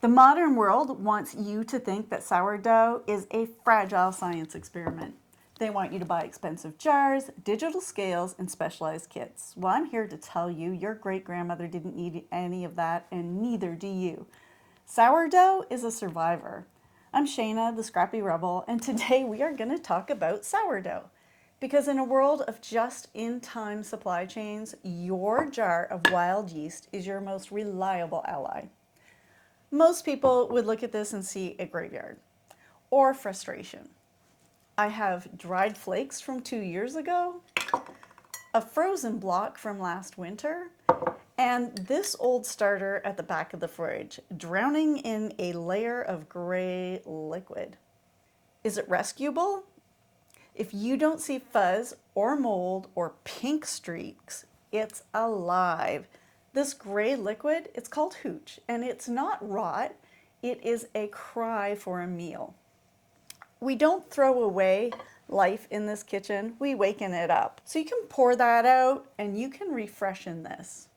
The modern world wants you to think that sourdough is a fragile science experiment. They want you to buy expensive jars, digital scales, and specialized kits. Well, I'm here to tell you your great-grandmother didn't need any of that, and neither do you. Sourdough is a survivor. I'm Shana, the Scrappy Rebel, and today we are going to talk about sourdough. Because in a world of just-in-time supply chains, your jar of wild yeast is your most reliable ally. Most people would look at this and see a graveyard or frustration. I have dried flakes from 2 years ago, a frozen block from last winter, and this old starter at the back of the fridge, drowning in a layer of gray liquid. Is it rescuable? If you don't see fuzz or mold or pink streaks, it's alive. This gray liquid, it's called hooch, and it's not rot, it is a cry for a meal. We don't throw away life in this kitchen, we waken it up. So you can pour that out and you can refreshen this.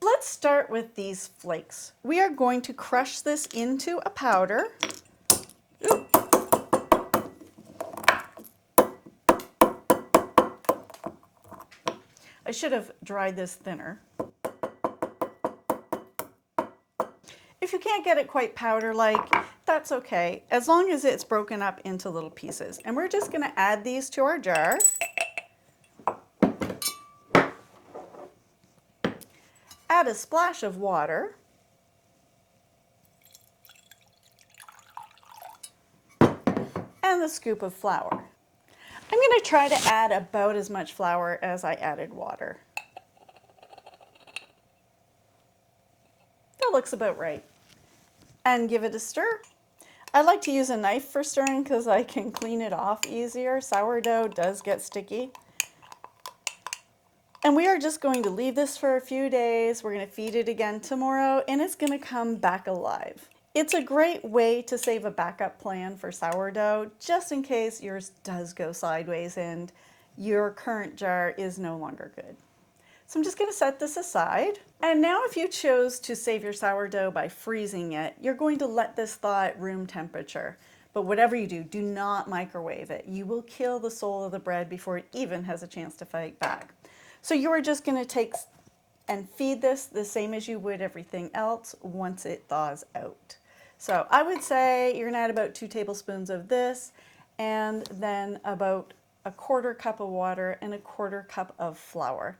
Let's start with these flakes. We are going to crush this into a powder. Ooh. I should have dried this thinner. If you can't get it quite powder-like, that's okay, as long as it's broken up into little pieces. And we're just going to add these to our jar. Add a splash of water. And a scoop of flour. I'm going to try to add about as much flour as I added water. That looks about right. And give it a stir. I like to use a knife for stirring because I can clean it off easier. Sourdough does get sticky. And we are just going to leave this for a few days. We're going to feed it again tomorrow and it's going to come back alive. It's a great way to save a backup plan for sourdough just in case yours does go sideways and your current jar is no longer good. So I'm just going to set this aside. And now if you chose to save your sourdough by freezing it, you're going to let this thaw at room temperature. But whatever you do, do not microwave it. You will kill the soul of the bread before it even has a chance to fight back. So you are just going to take and feed this the same as you would everything else once it thaws out. So I would say you're going to add about 2 tablespoons of this and then about a 1/4 cup of water and a 1/4 cup of flour.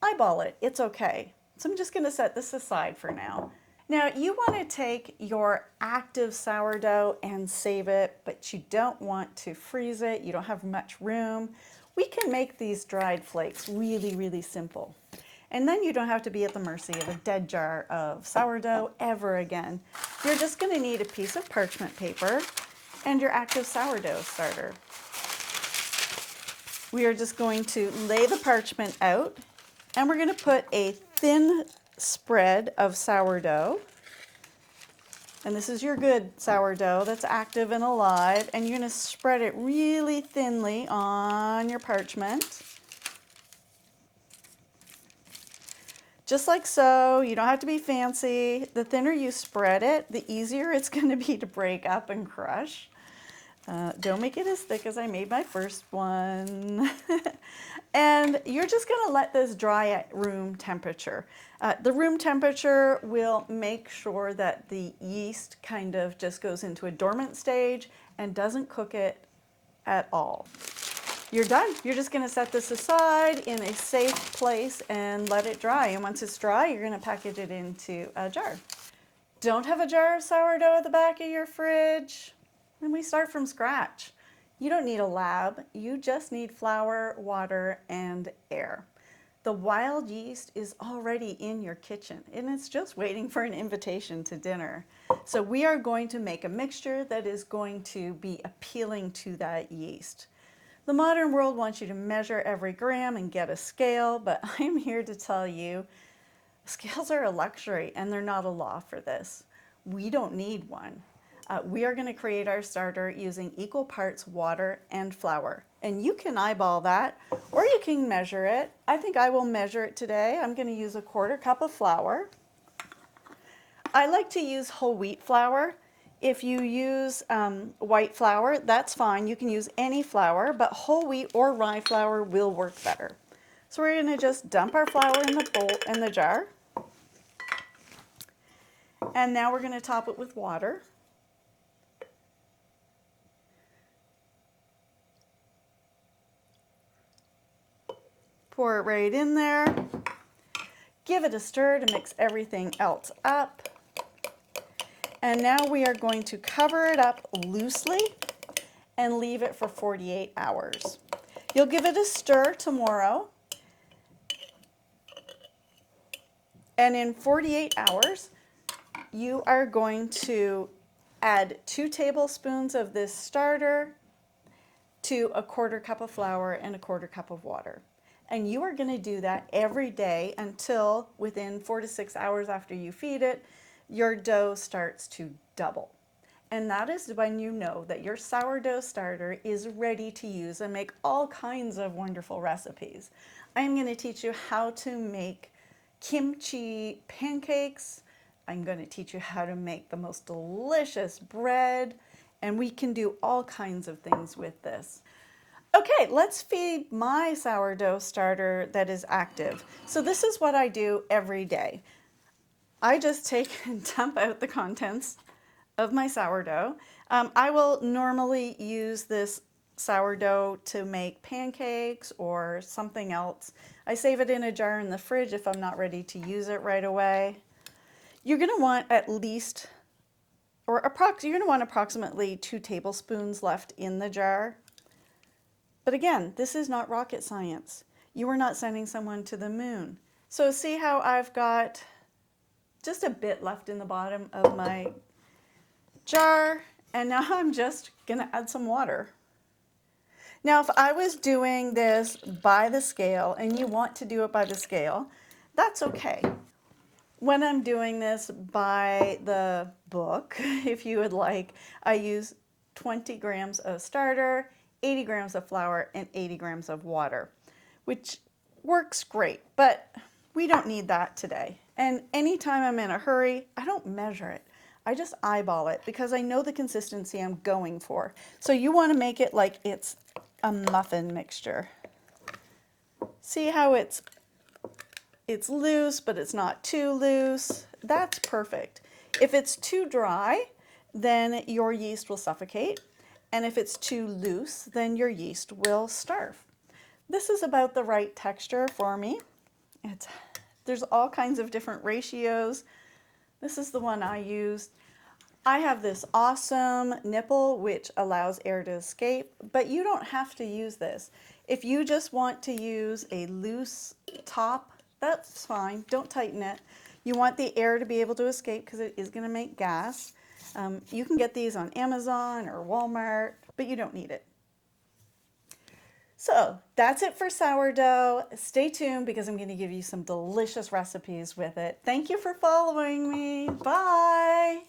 Eyeball it, it's okay. So I'm just going to set this aside for now. Now you want to take your active sourdough and save it, but you don't want to freeze it. You don't have much room. We can make these dried flakes really, really simple. And then you don't have to be at the mercy of a dead jar of sourdough ever again. You're just going to need a piece of parchment paper and your active sourdough starter. We are just going to lay the parchment out and we're going to put a thin spread of sourdough. And this is your good sourdough that's active and alive. And you're going to spread it really thinly on your parchment. Just like so. You don't have to be fancy. The thinner you spread it, the easier it's going to be to break up and crush. Don't make it as thick as I made my first one. And you're just going to let this dry at room temperature. The room temperature will make sure that the yeast kind of just goes into a dormant stage and doesn't cook it at all. You're done. You're just going to set this aside in a safe place and let it dry. And once it's dry, you're going to package it into a jar. Don't have a jar of sourdough at the back of your fridge? Then we start from scratch. You don't need a lab. You just need flour, water, and air. The wild yeast is already in your kitchen and it's just waiting for an invitation to dinner. So we are going to make a mixture that is going to be appealing to that yeast. The modern world wants you to measure every gram and get a scale, but I'm here to tell you scales are a luxury and they're not a law for this. We don't need one. We are going to create our starter using equal parts water and flour. And you can eyeball that or you can measure it. I think I will measure it today. I'm going to use a 1/4 cup of flour. I like to use whole wheat flour. If you use white flour, that's fine. You can use any flour, but whole wheat or rye flour will work better. So we're going to just dump our flour in the bowl, in the jar. And now we're going to top it with water. Pour it right in there. Give it a stir to mix everything else up. And now we are going to cover it up loosely and leave it for 48 hours. You'll give it a stir tomorrow. And in 48 hours, you are going to add 2 tablespoons of this starter to a 1/4 cup of flour and a 1/4 cup of water. And you are going to do that every day until within 4 to 6 hours after you feed it, your dough starts to double. And that is when you know that your sourdough starter is ready to use and make all kinds of wonderful recipes. I'm going to teach you how to make kimchi pancakes. I'm going to teach you how to make the most delicious bread, and we can do all kinds of things with this. Okay, let's feed my sourdough starter that is active. So this is what I do every day. I just take and dump out the contents of my sourdough. I will normally use this sourdough to make pancakes or something else. I save it in a jar in the fridge if I'm not ready to use it right away. You're going to want at least, you're going to want approximately 2 tablespoons left in the jar. But again, this is not rocket science. You are not sending someone to the moon. So see how I've got just a bit left in the bottom of my jar, and now I'm just gonna add some water. Now, if I was doing this by the scale and you want to do it by the scale, that's okay. When I'm doing this by the book, if you would like, I use 20 grams of starter, 80 grams of flour, and 80 grams of water, which works great, but we don't need that today. And anytime I'm in a hurry, I don't measure it. I just eyeball it because I know the consistency I'm going for. So you want to make it like it's a muffin mixture. See how it's loose, but it's not too loose. That's perfect. If it's too dry, then your yeast will suffocate. And if it's too loose, then your yeast will starve. This is about the right texture for me. There's all kinds of different ratios. This is the one I used. I have this awesome nipple which allows air to escape, but you don't have to use this. If you just want to use a loose top, that's fine. Don't tighten it. You want the air to be able to escape because it is going to make gas. You can get these on Amazon or Walmart, but you don't need it. So that's it for sourdough. Stay tuned because I'm going to give you some delicious recipes with it. Thank you for following me. Bye.